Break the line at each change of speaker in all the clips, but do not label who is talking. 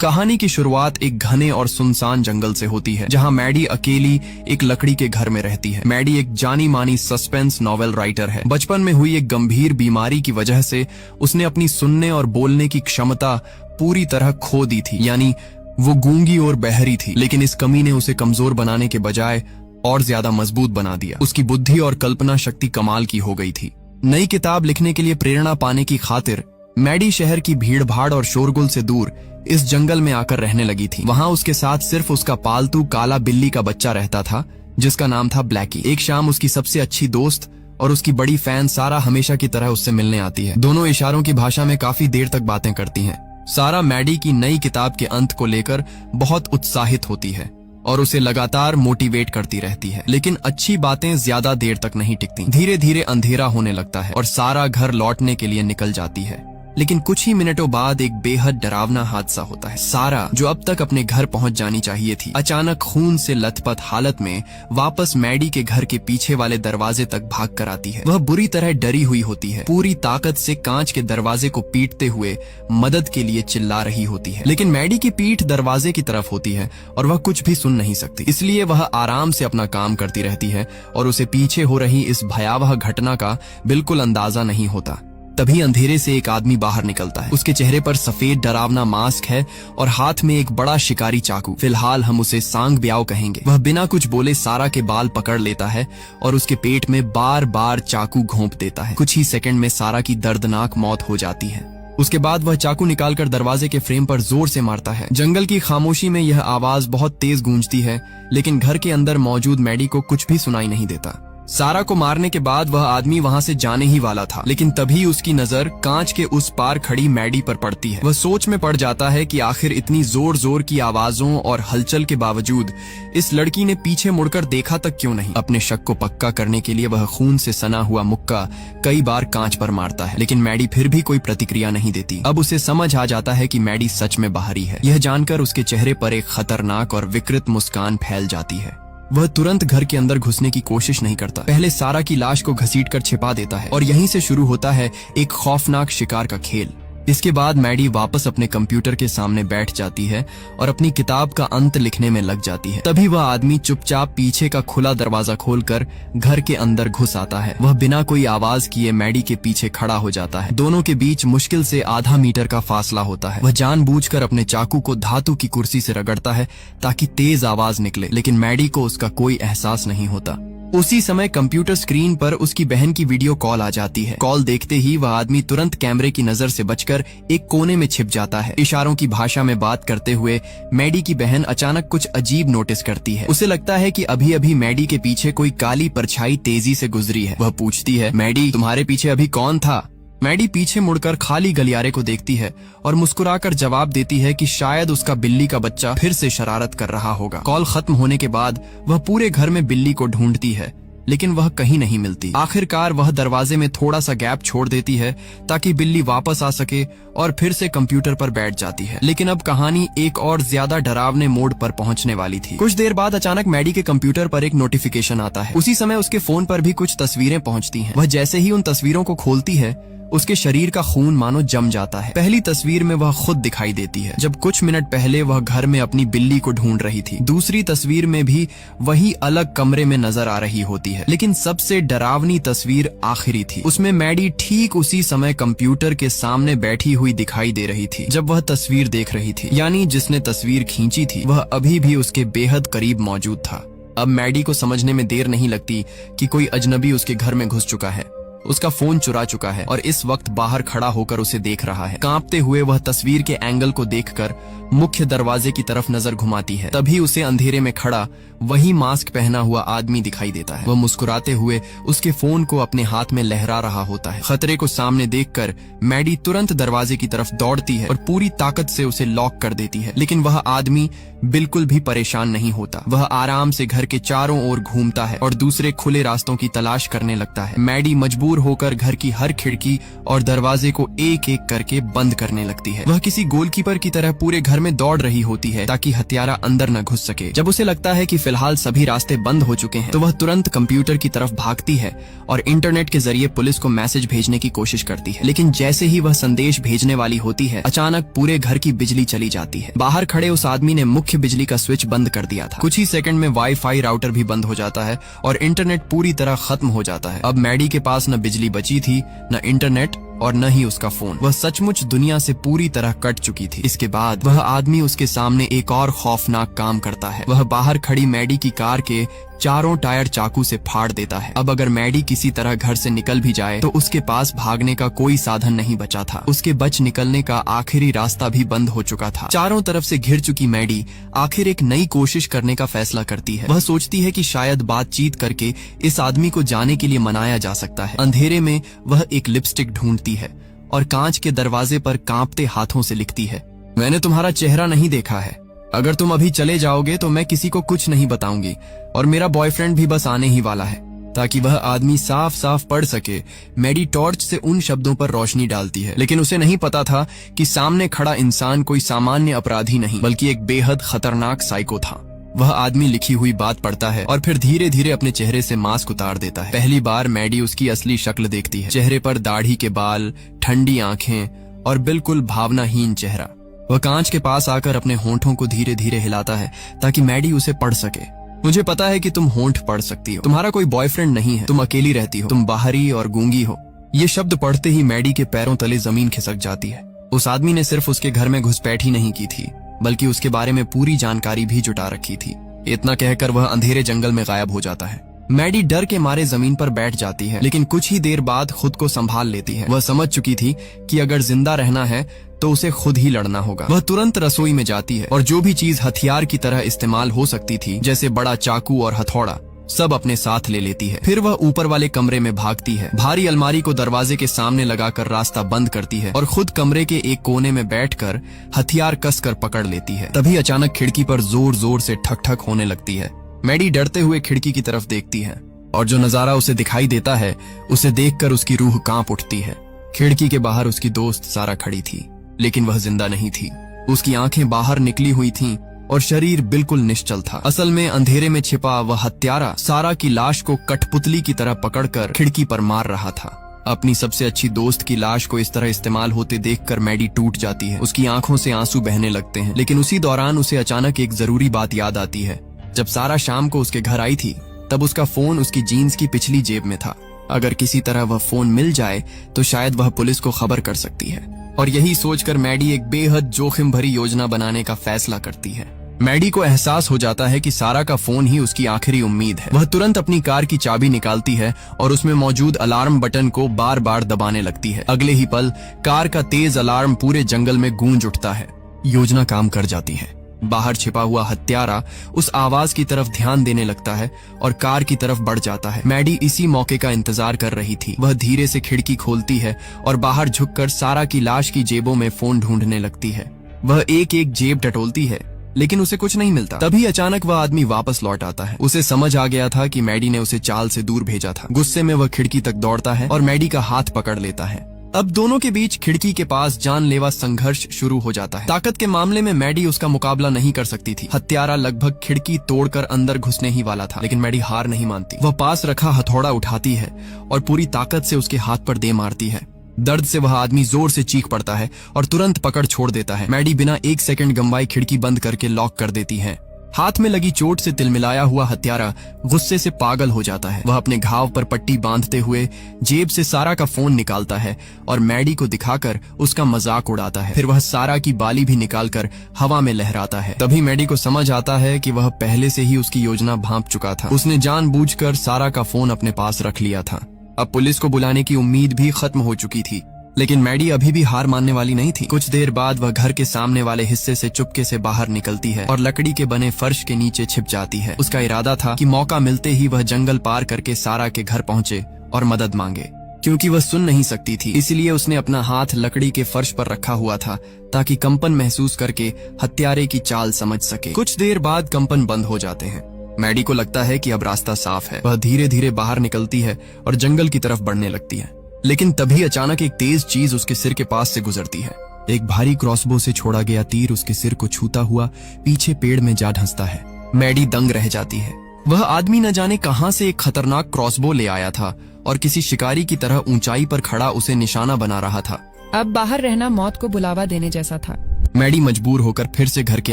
कहानी की शुरुआत एक घने और सुनसान जंगल से होती है, जहां मैडी अकेली एक लकड़ी के घर में रहती है। मैडी एक जानी मानी सस्पेंस नॉवेल राइटर है। बचपन में हुई एक गंभीर बीमारी की वजह से उसने अपनी सुनने और बोलने की क्षमता पूरी तरह खो दी थी, यानी वो गूंगी और बहरी थी। लेकिन इस कमी ने उसे कमजोर बनाने के बजाय और ज्यादा मजबूत बना दिया। उसकी बुद्धि और कल्पना शक्ति कमाल की हो गई थी। नई किताब लिखने के लिए प्रेरणा पाने की खातिर मैडी शहर की भीड़ भाड़ और शोरगुल से दूर इस जंगल में आकर रहने लगी थी। वहां उसके साथ सिर्फ उसका पालतू काला बिल्ली का बच्चा रहता था, जिसका नाम था ब्लैकी। एक शाम उसकी सबसे अच्छी दोस्त और उसकी बड़ी फैन सारा हमेशा की तरह उससे मिलने आती है। दोनों इशारों की भाषा में काफी देर तक बातें करती हैं। सारा मैडी की नई किताब के अंत को लेकर बहुत उत्साहित होती है और उसे लगातार मोटिवेट करती रहती है। लेकिन अच्छी बातें ज्यादा देर तक नहीं टिकती। धीरे धीरे अंधेरा होने लगता है और सारा घर लौटने के लिए निकल जाती है। लेकिन कुछ ही मिनटों बाद एक बेहद डरावना हादसा होता है। सारा, जो अब तक अपने घर पहुंच जानी चाहिए थी, अचानक खून से लथपथ हालत में वापस मैडी के घर के पीछे वाले दरवाजे तक भाग कर आती है। वह बुरी तरह डरी हुई होती है, पूरी ताकत से कांच के दरवाजे को पीटते हुए मदद के लिए चिल्ला रही होती है। लेकिन मैडी की पीठ दरवाजे की तरफ होती है और वह कुछ भी सुन नहीं सकती। इसलिए वह आराम से अपना काम करती रहती है और उसे पीछे हो रही इस भयावह घटना का बिल्कुल अंदाजा नहीं होता। तभी अंधेरे से एक आदमी बाहर निकलता है। उसके चेहरे पर सफेद डरावना मास्क है और हाथ में एक बड़ा शिकारी चाकू। फिलहाल हम उसे सांग ब्याओ कहेंगे। वह बिना कुछ बोले सारा के बाल पकड़ लेता है और उसके पेट में बार बार चाकू घोंप देता है। कुछ ही सेकंड में सारा की दर्दनाक मौत हो जाती है। उसके बाद वह चाकू निकालकर दरवाजे के फ्रेम पर जोर से मारता है। जंगल की खामोशी में यह आवाज बहुत तेज गूंजती है, लेकिन घर के अंदर मौजूद मैडी को कुछ भी सुनाई नहीं देता। सारा को मारने के बाद वह आदमी वहां से जाने ही वाला था, लेकिन तभी उसकी नजर कांच के उस पार खड़ी मैडी पर पड़ती है। वह सोच में पड़ जाता है कि आखिर इतनी जोर जोर की आवाजों और हलचल के बावजूद इस लड़की ने पीछे मुड़कर देखा तक क्यों नहीं। अपने शक को पक्का करने के लिए वह खून से सना हुआ मुक्का कई बार कांच पर मारता है, लेकिन मैडी फिर भी कोई प्रतिक्रिया नहीं देती। अब उसे समझ आ जाता है कि मैडी सच में बाहरी है। यह जानकर उसके चेहरे पर एक खतरनाक और विकृत मुस्कान फैल जाती है। वह तुरंत घर के अंदर घुसने की कोशिश नहीं करता। पहले सारा की लाश को घसीटकर छिपा देता है और यहीं से शुरू होता है एक खौफनाक शिकार का खेल। इसके बाद मैडी वापस अपने कंप्यूटर के सामने बैठ जाती है और अपनी किताब का अंत लिखने में लग जाती है। तभी वह आदमी चुपचाप पीछे का खुला दरवाजा खोलकर घर के अंदर घुस आता है। वह बिना कोई आवाज किए मैडी के पीछे खड़ा हो जाता है। दोनों के बीच मुश्किल से आधा मीटर का फासला होता है। वह जानबूझकर अपने चाकू को धातु की कुर्सी से रगड़ता है ताकि तेज आवाज निकले, लेकिन मैडी को उसका कोई एहसास नहीं होता। उसी समय कंप्यूटर स्क्रीन पर उसकी बहन की वीडियो कॉल आ जाती है। कॉल देखते ही वह आदमी तुरंत कैमरे की नजर से बचकर एक कोने में छिप जाता है। इशारों की भाषा में बात करते हुए मैडी की बहन अचानक कुछ अजीब नोटिस करती है। उसे लगता है कि अभी अभी मैडी के पीछे कोई काली परछाई तेजी से गुजरी है। वह पूछती है, मैडी तुम्हारे पीछे अभी कौन था? मैडी पीछे मुड़कर खाली गलियारे को देखती है और मुस्कुराकर जवाब देती है कि शायद उसका बिल्ली का बच्चा फिर से शरारत कर रहा होगा। कॉल खत्म होने के बाद वह पूरे घर में बिल्ली को ढूंढती है, लेकिन वह कहीं नहीं मिलती। आखिरकार वह दरवाजे में थोड़ा सा गैप छोड़ देती है ताकि बिल्ली वापस आ सके और फिर से कंप्यूटर पर बैठ जाती है। लेकिन अब कहानी एक और ज्यादा डरावने मोड़ पर पहुंचने वाली थी। कुछ देर बाद अचानक मैडी के कंप्यूटर पर एक नोटिफिकेशन आता है। उसी समय उसके फोन पर भी कुछ तस्वीरें पहुंचती हैं। वह जैसे ही उन तस्वीरों को खोलती है, उसके शरीर का खून मानो जम जाता है। पहली तस्वीर में वह खुद दिखाई देती है, जब कुछ मिनट पहले वह घर में अपनी बिल्ली को ढूंढ रही थी। दूसरी तस्वीर में भी वही अलग कमरे में नजर आ रही होती है, लेकिन सबसे डरावनी तस्वीर आखिरी थी। उसमें मैडी ठीक उसी समय कंप्यूटर के सामने बैठी हुई दिखाई दे रही थी जब वह तस्वीर देख रही थी, यानी जिसने तस्वीर खींची थी वह अभी भी उसके बेहद करीब मौजूद था। अब मैडी को समझने में देर नहीं लगती कि कोई अजनबी उसके घर में घुस चुका है, उसका फोन चुरा चुका है और इस वक्त बाहर खड़ा होकर उसे देख रहा है। कांपते हुए वह तस्वीर के एंगल को देखकर मुख्य दरवाजे की तरफ नजर घुमाती है। तभी उसे अंधेरे में खड़ा वही मास्क पहना हुआ आदमी दिखाई देता है। वह मुस्कुराते हुए उसके फोन को अपने हाथ में लहरा रहा होता है। खतरे को सामने देखकर मैडी तुरंत दरवाजे की तरफ दौड़ती है और पूरी ताकत से उसे लॉक कर देती है, लेकिन वह आदमी बिल्कुल भी परेशान नहीं होता। वह आराम से घर के चारों ओर घूमता है और दूसरे खुले रास्तों की तलाश करने लगता है। मैडी मजबूर मजबूर होकर घर की हर खिड़की और दरवाजे को एक एक करके बंद करने लगती है। वह किसी गोलकीपर की तरह पूरे घर में दौड़ रही होती है ताकि हत्यारा अंदर न घुस सके। जब उसे लगता है कि फिलहाल सभी रास्ते बंद हो चुके हैं तो वह तुरंत कंप्यूटर की तरफ भागती है और इंटरनेट के जरिए पुलिस को मैसेज भेजने की कोशिश करती है। लेकिन जैसे ही वह संदेश भेजने वाली होती है, अचानक पूरे घर की बिजली चली जाती है। बाहर खड़े उस आदमी ने मुख्य बिजली का स्विच बंद कर दिया था। कुछ ही सेकंड में वाईफाई राउटर भी बंद हो जाता है और इंटरनेट पूरी तरह खत्म हो जाता है। अब मैडी के पास न बिजली बची थी, न इंटरनेट और न ही उसका फोन। वह सचमुच दुनिया से पूरी तरह कट चुकी थी। इसके बाद वह आदमी उसके सामने एक और खौफनाक काम करता है। वह बाहर खड़ी मैडी की कार के चारों टायर चाकू से फाड़ देता है। अब अगर मैडी किसी तरह घर से निकल भी जाए तो उसके पास भागने का कोई साधन नहीं बचा था। उसके बच निकलने का आखिरी रास्ता भी बंद हो चुका था। चारों तरफ से घिर चुकी मैडी आखिर एक नई कोशिश करने का फैसला करती है। वह सोचती है कि शायद बातचीत करके इस आदमी को जाने के लिए मनाया जा सकता है। अंधेरे में वह एक लिपस्टिक ढूंढती है और कांच के दरवाजे पर कांपते हाथों से लिखती है, मैंने तुम्हारा चेहरा नहीं देखा है। अगर तुम अभी चले जाओगे तो मैं किसी को कुछ नहीं बताऊंगी और मेरा बॉयफ्रेंड भी बस आने ही वाला है। ताकि वह आदमी साफ साफ पढ़ सके, मैडी टॉर्च से उन शब्दों पर रोशनी डालती है। लेकिन उसे नहीं पता था कि सामने खड़ा इंसान कोई सामान्य अपराधी नहीं बल्कि एक बेहद खतरनाक साइको था। वह आदमी लिखी हुई बात पढ़ता है और फिर धीरे धीरे अपने चेहरे से मास्क उतार देता है। पहली बार मैडी उसकी असली शक्ल देखती है। चेहरे पर दाढ़ी के बाल, ठंडी आंखें और बिल्कुल भावनाहीन चेहरा। वह कांच के पास आकर अपने होंठों को धीरे धीरे हिलाता है ताकि मैडी उसे पढ़ सके। मुझे पता है कि तुम होंठ पढ़ सकती हो। तुम्हारा कोई बॉयफ्रेंड नहीं है। तुम अकेली रहती हो। तुम बाहरी और गूंगी हो। ये शब्द पढ़ते ही मैडी के पैरों तले जमीन खिसक जाती है। उस आदमी ने सिर्फ उसके घर में घुसपैठ ही नहीं की थी बल्कि उसके बारे में पूरी जानकारी भी जुटा रखी थी। इतना कहकर वह अंधेरे जंगल में गायब हो जाता है। मैडी डर के मारे जमीन पर बैठ जाती है, लेकिन कुछ ही देर बाद खुद को संभाल लेती है। वह समझ चुकी थी कि अगर जिंदा रहना है तो उसे खुद ही लड़ना होगा। वह तुरंत रसोई में जाती है और जो भी चीज हथियार की तरह इस्तेमाल हो सकती थी, जैसे बड़ा चाकू और हथौड़ा, सब अपने साथ ले लेती है। फिर वह ऊपर वाले कमरे में भागती है, भारी अलमारी को दरवाजे के सामने लगाकर रास्ता बंद करती है और खुद कमरे के एक कोने में बैठकर हथियार कसकर पकड़ लेती है। तभी अचानक खिड़की पर जोर जोर से ठक ठक होने लगती है। मैडी डरते हुए खिड़की की तरफ देखती है और जो नजारा उसे दिखाई देता है उसे देखकर उसकी रूह कांप उठती है। खिड़की के बाहर उसकी दोस्त सारा खड़ी थी, लेकिन वह जिंदा नहीं थी। उसकी आंखें बाहर निकली हुई थीं और शरीर बिल्कुल निश्चल था। असल में अंधेरे में छिपा वह हत्यारा सारा की लाश को कठपुतली की तरह पकड़कर खिड़की पर मार रहा था। अपनी सबसे अच्छी दोस्त की लाश को इस तरह इस्तेमाल होते देखकर मैडी टूट जाती है। उसकी आंखों से आंसू बहने लगते हैं। लेकिन उसी दौरान उसे अचानक एक जरूरी बात याद आती है। जब सारा शाम को उसके घर आई थी तब उसका फोन उसकी जीन्स की पिछली जेब में था। अगर किसी तरह वह फोन मिल जाए तो शायद वह पुलिस को खबर कर सकती है। और यही सोचकर मैडी एक बेहद जोखिम भरी योजना बनाने का फैसला करती है। मैडी को एहसास हो जाता है कि सारा का फोन ही उसकी आखिरी उम्मीद है। वह तुरंत अपनी कार की चाबी निकालती है और उसमें मौजूद अलार्म बटन को बार बार दबाने लगती है। अगले ही पल कार का तेज अलार्म पूरे जंगल में गूंज उठता है। योजना काम कर जाती है। बाहर छिपा हुआ हत्यारा उस आवाज की तरफ ध्यान देने लगता है और कार की तरफ बढ़ जाता है। मैडी इसी मौके का इंतजार कर रही थी। वह धीरे से खिड़की खोलती है और बाहर झुककर सारा की लाश की जेबों में फोन ढूंढने लगती है। वह एक एक जेब टटोलती है, लेकिन उसे कुछ नहीं मिलता। तभी अचानक वह आदमी वापस लौट आता है। उसे समझ आ गया था कि मैडी ने उसे चाल से दूर भेजा था। गुस्से में वह खिड़की तक दौड़ता है और मैडी का हाथ पकड़ लेता है। अब दोनों के बीच खिड़की के पास जानलेवा संघर्ष शुरू हो जाता है। ताकत के मामले में मैडी उसका मुकाबला नहीं कर सकती थी। हत्यारा लगभग खिड़की तोड़कर अंदर घुसने ही वाला था, लेकिन मैडी हार नहीं मानती। वह पास रखा हथौड़ा उठाती है और पूरी ताकत से उसके हाथ पर दे मारती है। दर्द से वह आदमी जोर से चीख पड़ता है और तुरंत पकड़ छोड़ देता है। मैडी बिना एक सेकंड गंवाए खिड़की बंद करके लॉक कर देती है। हाथ में लगी चोट से तिलमिलाया हुआ हत्यारा गुस्से से पागल हो जाता है। वह अपने घाव पर पट्टी बांधते हुए जेब से सारा का फोन निकालता है और मैडी को दिखाकर उसका मजाक उड़ाता है। फिर वह सारा की बाली भी निकालकर हवा में लहराता है। तभी मैडी को समझ आता है कि वह पहले से ही उसकी योजना भांप चुका था। उसने जानबूझकर सारा का फोन अपने पास रख लिया था। अब पुलिस को बुलाने की उम्मीद भी खत्म हो चुकी थी, लेकिन मैडी अभी भी हार मानने वाली नहीं थी। कुछ देर बाद वह घर के सामने वाले हिस्से से चुपके से बाहर निकलती है और लकड़ी के बने फर्श के नीचे छिप जाती है। उसका इरादा था कि मौका मिलते ही वह जंगल पार करके सारा के घर पहुंचे और मदद मांगे। क्योंकि वह सुन नहीं सकती थी, इसलिए उसने अपना हाथ लकड़ी के फर्श पर रखा हुआ था ताकि कंपन महसूस करके हत्यारे की चाल समझ सके। कुछ देर बाद कंपन बंद हो जाते हैं मैडी को लगता है कि अब रास्ता साफ है। वह धीरे धीरे बाहर निकलती है और जंगल की तरफ बढ़ने लगती है। लेकिन तभी अचानक एक तेज चीज उसके सिर के पास से गुजरती है। एक भारी क्रॉसबो से छोड़ा गया तीर उसके सिर को छूता हुआ पीछे पेड़ में जा धंसता है। मैडी दंग रह जाती है। वह आदमी न जाने कहां से एक खतरनाक क्रॉसबो ले आया था और किसी शिकारी की तरह ऊंचाई पर खड़ा उसे निशाना बना रहा था।
अब बाहर रहना मौत को बुलावा देने जैसा था।
मैडी मजबूर होकर फिर से घर के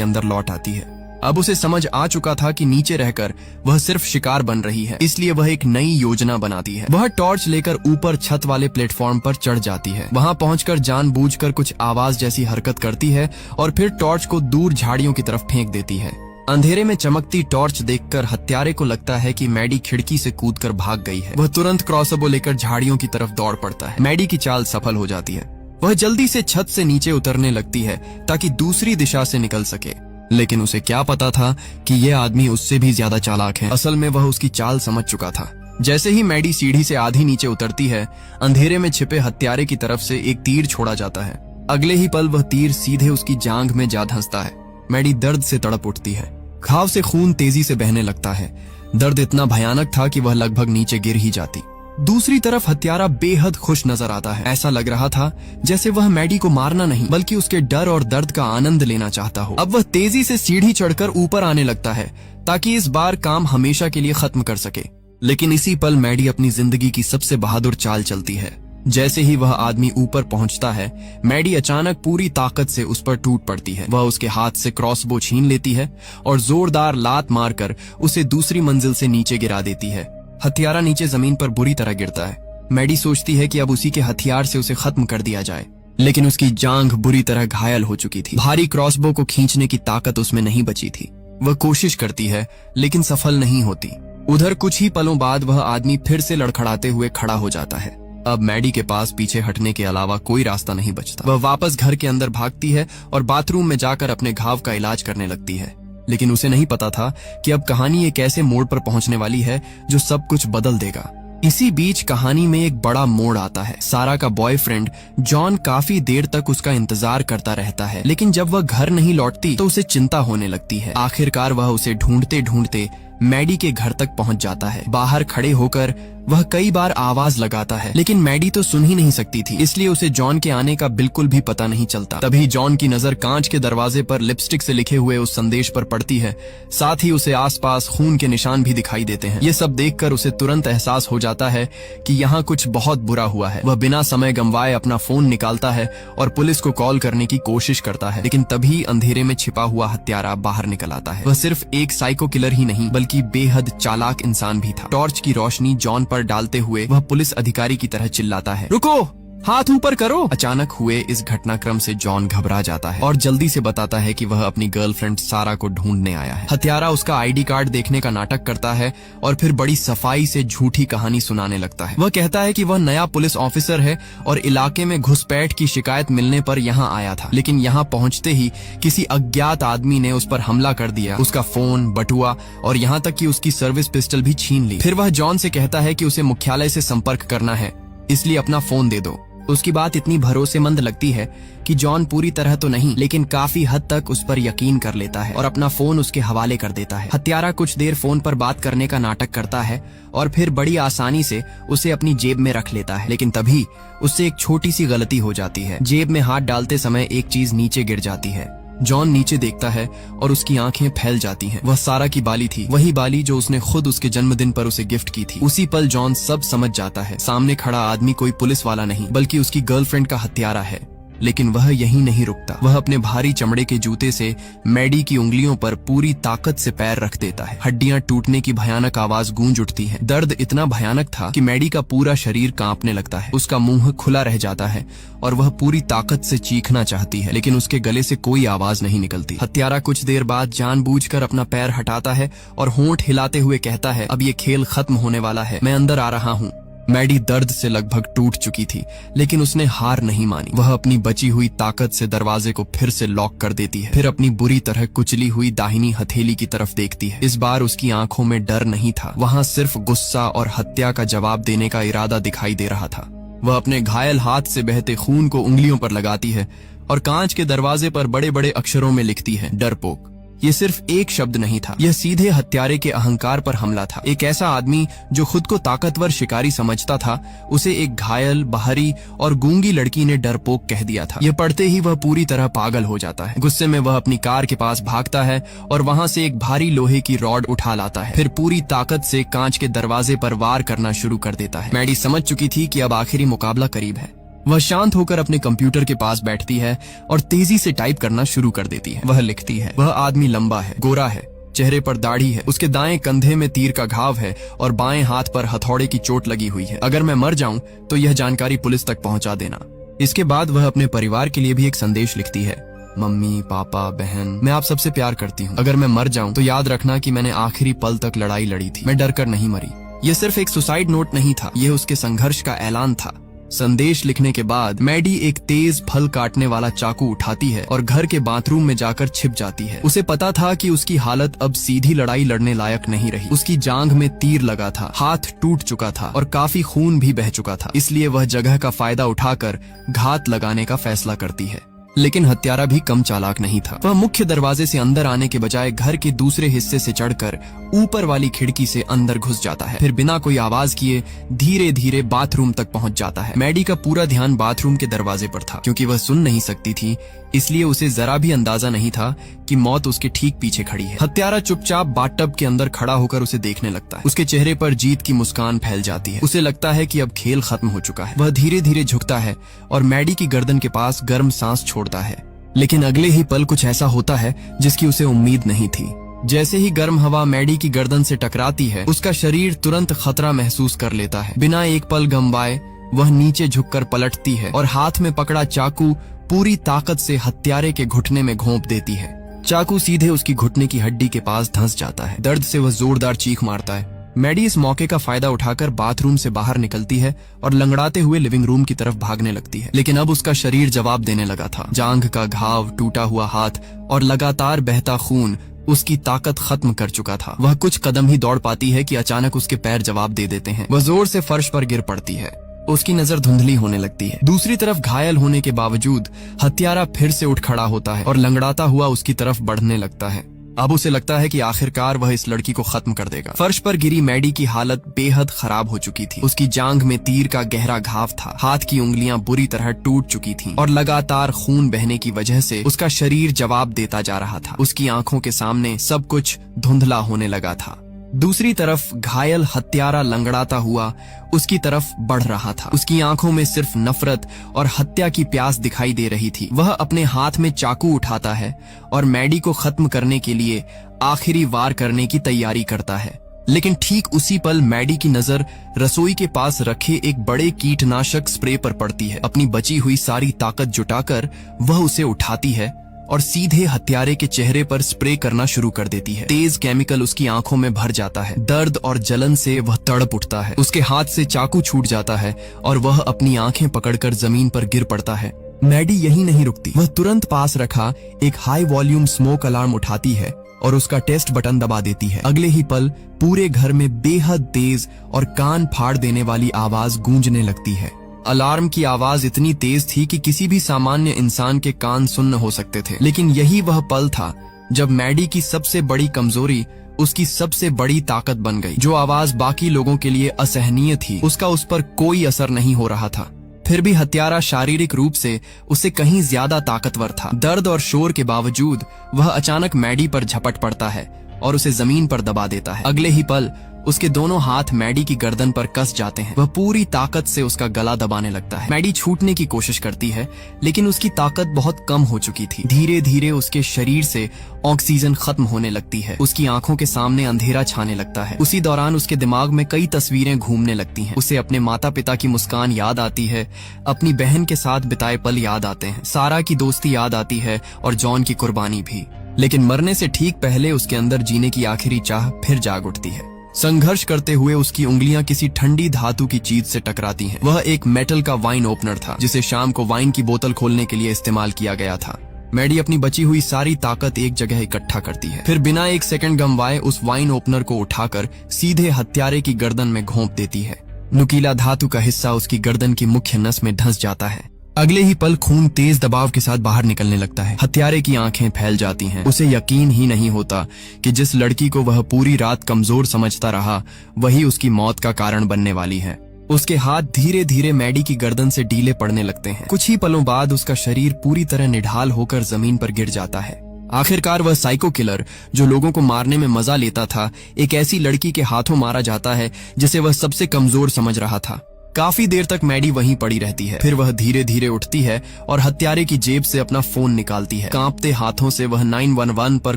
अंदर लौट आती है। अब उसे समझ आ चुका था कि नीचे रहकर वह सिर्फ शिकार बन रही है, इसलिए वह एक नई योजना बनाती है। वह टॉर्च लेकर ऊपर छत वाले प्लेटफॉर्म पर चढ़ जाती है। वहां पहुंचकर जानबूझकर कुछ आवाज जैसी हरकत करती है और फिर टॉर्च को दूर झाड़ियों की तरफ फेंक देती है। अंधेरे में चमकती टॉर्च देखकर हत्यारे को लगता है कि मैडी खिड़की से कूदकर भाग गई है। वह तुरंत क्रॉसबो लेकर झाड़ियों की तरफ दौड़ पड़ता है। मैडी की चाल सफल हो जाती है। वह जल्दी से छत से नीचे उतरने लगती है ताकि दूसरी दिशा से निकल सके, लेकिन उसे क्या पता था कि यह आदमी उससे भी ज्यादा चालाक है। असल में वह उसकी चाल समझ चुका था। जैसे ही मैडी सीढ़ी से आधी नीचे उतरती है, अंधेरे में छिपे हत्यारे की तरफ से एक तीर छोड़ा जाता है। अगले ही पल वह तीर सीधे उसकी जांघ में जा धंसता है। मैडी दर्द से तड़प उठती है। घाव से खून तेजी से बहने लगता है। दर्द इतना भयानक था कि वह लगभग नीचे गिर ही जाती। दूसरी तरफ हत्यारा बेहद खुश नजर आता है। ऐसा लग रहा था जैसे वह मैडी को मारना नहीं बल्कि उसके डर और दर्द का आनंद लेना चाहता हो। अब वह तेजी से सीढ़ी चढ़कर ऊपर आने लगता है ताकि इस बार काम हमेशा के लिए खत्म कर सके। लेकिन इसी पल मैडी अपनी जिंदगी की सबसे बहादुर चाल चलती है। जैसे ही वह आदमी ऊपर पहुंचता है, मैडी अचानक पूरी ताकत से उस पर टूट पड़ती है। वह उसके हाथ से क्रॉसबो छीन लेती है और जोरदार लात मारकर उसे दूसरी मंजिल से नीचे गिरा देती है। हथियारा नीचे जमीन पर बुरी तरह गिरता है। मैडी सोचती है कि अब उसी के हथियार से उसे खत्म कर दिया जाए, लेकिन उसकी जांघ बुरी तरह घायल हो चुकी थी। भारी क्रॉसबो को खींचने की ताकत उसमें नहीं बची थी। वह कोशिश करती है लेकिन सफल नहीं होती। उधर कुछ ही पलों बाद वह आदमी फिर से लड़खड़ाते हुए खड़ा हो जाता है। अब मैडी के पास पीछे हटने के अलावा कोई रास्ता नहीं बचता। वह वापस घर के अंदर भागती है और बाथरूम में जाकर अपने घाव का इलाज करने लगती है। लेकिन उसे नहीं पता था कि अब कहानी एक ऐसे मोड़ पर पहुंचने वाली है जो सब कुछ बदल देगा। इसी बीच कहानी में एक बड़ा मोड़ आता है। सारा का बॉयफ्रेंड जॉन काफी देर तक उसका इंतजार करता रहता है, लेकिन जब वह घर नहीं लौटती तो उसे चिंता होने लगती है। आखिरकार वह उसे ढूंढते ढूंढते मैडी के घर तक पहुंच जाता है। बाहर खड़े होकर वह कई बार आवाज लगाता है, लेकिन मैडी तो सुन ही नहीं सकती थी, इसलिए उसे जॉन के आने का बिल्कुल भी पता नहीं चलता। तभी जॉन की नजर कांच के दरवाजे पर लिपस्टिक से लिखे हुए उस संदेश पर पड़ती है। साथ ही उसे आसपास खून के निशान भी दिखाई देते हैं। ये सब देखकर उसे तुरंत एहसास हो जाता है कि यहाँ कुछ बहुत बुरा हुआ है। वह बिना समय गंवाए अपना फोन निकालता है और पुलिस को कॉल करने की कोशिश करता है, लेकिन तभी अंधेरे में छिपा हुआ हत्यारा बाहर निकल आता है। वह सिर्फ एक साइको किलर ही नहीं बल्कि बेहद चालाक इंसान भी था। टॉर्च की रोशनी जॉन पर डालते हुए वह पुलिस अधिकारी की तरह चिल्लाता है, रुको, हाथ ऊपर करो। अचानक हुए इस घटनाक्रम से जॉन घबरा जाता है और जल्दी से बताता है कि वह अपनी गर्लफ्रेंड सारा को ढूंढने आया है। हत्यारा उसका आईडी कार्ड देखने का नाटक करता है और फिर बड़ी सफाई से झूठी कहानी सुनाने लगता है। वह कहता है कि वह नया पुलिस ऑफिसर है और इलाके में घुसपैठ की शिकायत मिलने पर यहाँ आया था, लेकिन यहाँ पहुँचते ही किसी अज्ञात आदमी ने उस पर हमला कर दिया। उसका फोन, बटुआ और यहाँ तक कि उसकी सर्विस पिस्टल भी छीन ली। फिर वह जॉन से कहता है कि उसे मुख्यालय से संपर्क करना है, इसलिए अपना फोन दे दो। उसकी बात इतनी भरोसेमंद लगती है कि जॉन पूरी तरह तो नहीं लेकिन काफी हद तक उस पर यकीन कर लेता है और अपना फोन उसके हवाले कर देता है। हत्यारा कुछ देर फोन पर बात करने का नाटक करता है और फिर बड़ी आसानी से उसे अपनी जेब में रख लेता है, लेकिन तभी उससे एक छोटी सी गलती हो जाती है। जेब में हाथ डालते समय एक चीज नीचे गिर जाती है। जॉन नीचे देखता है और उसकी आंखें फैल जाती हैं। वह सारा की बाली थी, वही बाली जो उसने खुद उसके जन्मदिन पर उसे गिफ्ट की थी। उसी पल जॉन सब समझ जाता है। सामने खड़ा आदमी कोई पुलिस वाला नहीं बल्कि उसकी गर्लफ्रेंड का हत्यारा है। लेकिन वह यहीं नहीं रुकता। वह अपने भारी चमड़े के जूते से मैडी की उंगलियों पर पूरी ताकत से पैर रख देता है। हड्डियां टूटने की भयानक आवाज गूंज उठती है। दर्द इतना भयानक था कि मैडी का पूरा शरीर कांपने लगता है। उसका मुंह खुला रह जाता है और वह पूरी ताकत से चीखना चाहती है, लेकिन उसके गले से कोई आवाज नहीं निकलती। हत्यारा कुछ देर बाद जानबूझकर अपना पैर हटाता है और होंठ हिलाते हुए कहता है, अब ये खेल खत्म होने वाला है, मैं अंदर आ रहा हूँ। मैडी दर्द से लगभग टूट चुकी थी, लेकिन उसने हार नहीं मानी। वह अपनी बची हुई ताकत से दरवाजे को फिर से लॉक कर देती है। फिर अपनी बुरी तरह कुचली हुई दाहिनी हथेली की तरफ देखती है। इस बार उसकी आंखों में डर नहीं था, वहां सिर्फ गुस्सा और हत्या का जवाब देने का इरादा दिखाई दे रहा था। वह अपने घायल हाथ से बहते खून को उंगलियों पर लगाती है और कांच के दरवाजे पर बड़े बड़े अक्षरों में लिखती है, डरपोक। ये सिर्फ एक शब्द नहीं था, यह सीधे हत्यारे के अहंकार पर हमला था। एक ऐसा आदमी जो खुद को ताकतवर शिकारी समझता था, उसे एक घायल, बाहरी और गूंगी लड़की ने डरपोक कह दिया था। यह पढ़ते ही वह पूरी तरह पागल हो जाता है। गुस्से में वह अपनी कार के पास भागता है और वहां से एक भारी लोहे की रॉड उठा लाता है। फिर पूरी ताकत से कांच के दरवाजे पर वार करना शुरू कर देता है। मैडी समझ चुकी थी कि अब आखिरी मुकाबला करीब है। वह शांत होकर अपने कंप्यूटर के पास बैठती है और तेजी से टाइप करना शुरू कर देती है। वह लिखती है, वह आदमी लंबा है, गोरा है, चेहरे पर दाढ़ी है, उसके दाएं कंधे में तीर का घाव है और बाएं हाथ पर हथौड़े की चोट लगी हुई है। अगर मैं मर जाऊं तो यह जानकारी पुलिस तक पहुंचा देना। इसके बाद वह अपने परिवार के लिए भी एक संदेश लिखती है, मम्मी, पापा, बहन, मैं आप सबसे प्यार करती हूँ। अगर मैं मर जाऊं तो याद रखना कि मैंने आखिरी पल तक लड़ाई लड़ी थी, मैं डर कर नहीं मरी। यह सिर्फ एक सुसाइड नोट नहीं था, यह उसके संघर्ष का ऐलान था। संदेश लिखने के बाद मैडी एक तेज फल काटने वाला चाकू उठाती है और घर के बाथरूम में जाकर छिप जाती है। उसे पता था कि उसकी हालत अब सीधी लड़ाई लड़ने लायक नहीं रही। उसकी जांघ में तीर लगा था, हाथ टूट चुका था और काफी खून भी बह चुका था। इसलिए वह जगह का फायदा उठाकर घात लगाने का फैसला करती है। लेकिन हत्यारा भी कम चालाक नहीं था। वह मुख्य दरवाजे से अंदर आने के बजाय घर के दूसरे हिस्से से चढ़कर ऊपर वाली खिड़की से अंदर घुस जाता है। फिर बिना कोई आवाज किए धीरे धीरे बाथरूम तक पहुंच जाता है। मैडी का पूरा ध्यान बाथरूम के दरवाजे पर था। क्योंकि वह सुन नहीं सकती थी, इसलिए उसे जरा भी अंदाजा नहीं था कि मौत उसके ठीक पीछे खड़ी है। हत्यारा चुपचाप बाथटब के अंदर खड़ा होकर उसे देखने लगता है। उसके चेहरे पर जीत की मुस्कान फैल जाती है। उसे लगता है कि अब खेल खत्म हो चुका है। वह धीरे धीरे झुकता है और मैडी की गर्दन के पास गर्म सांस छोड़ता है। लेकिन अगले ही पल कुछ ऐसा होता है जिसकी उसे उम्मीद नहीं थी। जैसे ही गर्म हवा मैडी की गर्दन से टकराती है, उसका शरीर तुरंत खतरा महसूस कर लेता है। बिना एक पल गंवाए वह नीचे झुककर पलटती है और हाथ में पकड़ा चाकू पूरी ताकत से हत्यारे के घुटने में घोंप देती है। चाकू सीधे उसकी घुटने की हड्डी के पास धंस जाता है। दर्द से वह जोरदार चीख मारता है। मैडी इस मौके का फायदा उठाकर बाथरूम से बाहर निकलती है और लंगड़ाते हुए लिविंग रूम की तरफ भागने लगती है। लेकिन अब उसका शरीर जवाब देने लगा था। जांघ का घाव, टूटा हुआ हाथ और लगातार बहता खून उसकी ताकत खत्म कर चुका था। वह कुछ कदम ही दौड़ पाती है कि अचानक उसके पैर जवाब दे देते हैं। वह जोर से फर्श पर गिर पड़ती है। उसकी नजर धुंधली होने लगती है। दूसरी तरफ घायल होने के बावजूद हत्यारा फिर से उठ खड़ा होता है और लंगड़ाता हुआ उसकी तरफ बढ़ने लगता है। अब उसे लगता है कि आखिरकार वह इस लड़की को खत्म कर देगा। फर्श पर गिरी मैडी की हालत बेहद खराब हो चुकी थी। उसकी जांघ में तीर का गहरा घाव था, हाथ की उंगलियां बुरी तरह टूट चुकी थीं और लगातार खून बहने की वजह से उसका शरीर जवाब देता जा रहा था। उसकी आंखों के सामने सब कुछ धुंधला होने लगा था। दूसरी तरफ घायल हत्यारा लंगड़ाता हुआ उसकी तरफ बढ़ रहा था। उसकी आंखों में सिर्फ नफरत और हत्या की प्यास दिखाई दे रही थी। वह अपने हाथ में चाकू उठाता है और मैडी को खत्म करने के लिए आखिरी वार करने की तैयारी करता है। लेकिन ठीक उसी पल मैडी की नजर रसोई के पास रखे एक बड़े कीटनाशक स्प्रे पर पड़ती है। अपनी बची हुई सारी ताकत जुटाकर वह उसे उठाती है और सीधे हत्यारे के चेहरे पर स्प्रे करना शुरू कर देती है। तेज केमिकल उसकी आंखों में भर जाता है। दर्द और जलन से वह तड़प उठता है। उसके हाथ से चाकू छूट जाता है और वह अपनी आंखें पकड़कर जमीन पर गिर पड़ता है। मैडी यही नहीं रुकती। वह तुरंत पास रखा एक हाई वॉल्यूम स्मोक अलार्म उठाती है और उसका टेस्ट बटन दबा देती है। अगले ही पल पूरे घर में बेहद तेज और कान फाड़ देने वाली आवाज गूंजने लगती है। अलार्म की आवाज इतनी तेज थी कि किसी भी सामान्य इंसान के कान सुन्न हो सकते थे। लेकिन यही वह पल था जब मैडी की सबसे बड़ी कमजोरी उसकी सबसे बड़ी ताकत बन गई। जो आवाज बाकी लोगों के लिए असहनीय थी, उसका उस पर कोई असर नहीं हो रहा था। फिर भी हत्यारा शारीरिक रूप से उससे कहीं ज्यादा ताकतवर था। दर्द और शोर के बावजूद वह अचानक मैडी पर झपट पड़ता है और उसे जमीन पर दबा देता है। अगले ही पल उसके दोनों हाथ मैडी की गर्दन पर कस जाते हैं। वह पूरी ताकत से उसका गला दबाने लगता है। मैडी छूटने की कोशिश करती है, लेकिन उसकी ताकत बहुत कम हो चुकी थी। धीरे धीरे उसके शरीर से ऑक्सीजन खत्म होने लगती है। उसकी आंखों के सामने अंधेरा छाने लगता है। उसी दौरान उसके दिमाग में कई तस्वीरें घूमने लगती हैं। उसे अपने माता पिता की मुस्कान याद आती है, अपनी बहन के साथ बिताए पल याद आते हैं, सारा की दोस्ती याद आती है और जॉन की कुर्बानी भी। लेकिन मरने से ठीक पहले उसके अंदर जीने की आखिरी चाह फिर जाग उठती है। संघर्ष करते हुए उसकी उंगलियां किसी ठंडी धातु की चीज से टकराती हैं। वह एक मेटल का वाइन ओपनर था, जिसे शाम को वाइन की बोतल खोलने के लिए इस्तेमाल किया गया था। मैडी अपनी बची हुई सारी ताकत एक जगह इकट्ठा करती है। फिर बिना एक सेकंड गंवाए उस वाइन ओपनर को उठाकर सीधे हत्यारे की गर्दन में घोंप देती है। नुकीला धातु का हिस्सा उसकी गर्दन की मुख्य नस में धंस जाता है। अगले ही पल खून तेज दबाव के साथ बाहर निकलने लगता है। हत्यारे की आंखें फैल जाती हैं। उसे यकीन ही नहीं होता कि जिस लड़की को वह पूरी रात कमजोर समझता रहा वही उसकी मौत का कारण बनने वाली है। उसके हाथ धीरे धीरे मैडी की गर्दन से ढीले पड़ने लगते हैं। कुछ ही पलों बाद उसका शरीर पूरी तरह निढाल होकर जमीन पर गिर जाता है। आखिरकार वह साइको किलर जो लोगों को मारने में मजा लेता था, एक ऐसी लड़की के हाथों मारा जाता है जिसे वह सबसे कमजोर समझ रहा था। काफी देर तक मैडी वहीं पड़ी रहती है। फिर वह धीरे धीरे उठती है और हत्यारे की जेब से अपना फोन निकालती है। कांपते हाथों से वह 911 पर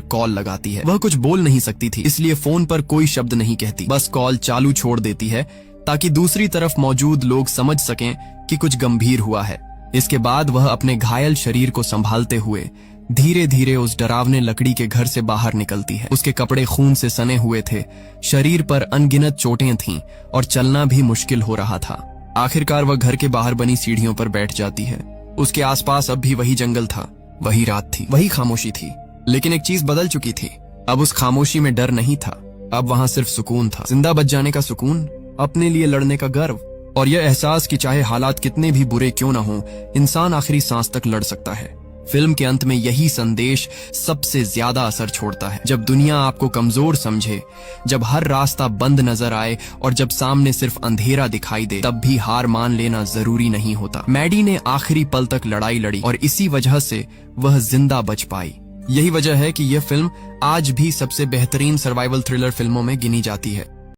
कॉल लगाती है। वह कुछ बोल नहीं सकती थी, इसलिए फोन पर कोई शब्द नहीं कहती, बस कॉल चालू छोड़ देती है ताकि दूसरी तरफ मौजूद लोग समझ सकें कि कुछ गंभीर हुआ है। इसके बाद वह अपने घायल शरीर को संभालते हुए धीरे धीरे उस डरावने लकड़ी के घर से बाहर निकलती है। उसके कपड़े खून से सने हुए थे, शरीर पर अनगिनत चोटें थीं और चलना भी मुश्किल हो रहा था। आखिरकार वह घर के बाहर बनी सीढ़ियों पर बैठ जाती है। उसके आसपास अब भी वही जंगल था, वही रात थी, वही खामोशी थी। लेकिन एक चीज बदल चुकी थी। अब उस खामोशी में डर नहीं था, अब वहां सिर्फ सुकून था। जिंदा बच जाने का सुकून, अपने लिए लड़ने का गर्व और यह एहसास कि चाहे हालात कितने भी बुरे क्यों ना हो, इंसान आखिरी सांस तक लड़ सकता है। फिल्म के अंत में यही संदेश सबसे ज्यादा असर छोड़ता है। जब दुनिया आपको कमजोर समझे, जब हर रास्ता बंद नजर आए और जब सामने सिर्फ अंधेरा दिखाई दे, तब भी हार मान लेना जरूरी नहीं होता। मैडी ने आखिरी पल तक लड़ाई लड़ी और इसी वजह से वह जिंदा बच पाई। यही वजह है कि यह फिल्म आज भी सबसे बेहतरीन सर्वाइवल थ्रिलर फिल्मों में गिनी जाती है।